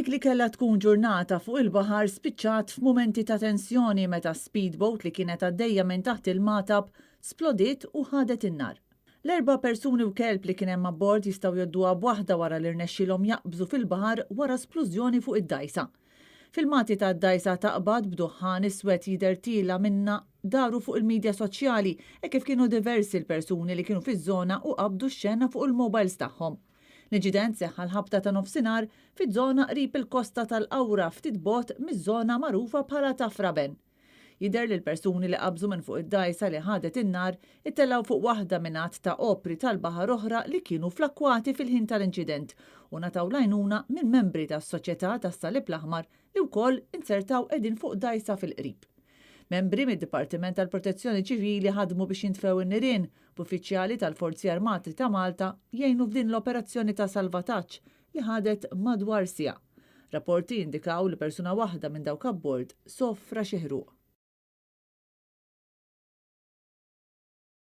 Dik li kellha tkun ġurnata fuq il-baħar spiċċat f'mumenti ta' tensjoni meta speedboat li kienet għaddejja minn taħt il-matab splodiet u ħadet in-nar. L4 persuni u kelb li kien hemm abbord jistgħu jodduha b'waħda wara li rnexxilhom jaqbżu fil-baħar wara splużjoni fuq id-dajsa. Fil-mati ta' d-dajsa taqbad b'duħħan iswed jidher tila minna daru fuq il-medja soċjali kif kienu diversi l-persuni li kienu fiż-żona u qabdu x-xena fuq il-mobiles tagħhom. L-inċident seħħa l-ħabta ta' nofsinhar fiż-żona qrib il-kosta tal-Qawra ftit bogħod miż-żona magħrufa bħala Tafraben. Jidher li l-persuni li qabżu minn fuq id-dajsa li ħadet in-nar ittellgħu fuq waħda mingħat ta' opri tal-baħar oħra li kienu flakkwati fil-ħin tal-inċident u nataw lajnuna minn membri tas-soċjetà tas-Salib l-Aħmar li wkoll insertaw qegħdin fuq dajsa fil-qrib. Membri mid-Dipartiment tal-Protezzjoni Ċivili ħadmu biex jintfew in-nirien b'uffiċjali tal-Forzi Armati ta' Malta jgħinu f'din l-operazzjoni ta' salvataġġ li ħadet madwar siegħa. Rapporti indikaw li persuna waħda minn dawk abbord sofra xi ħruq.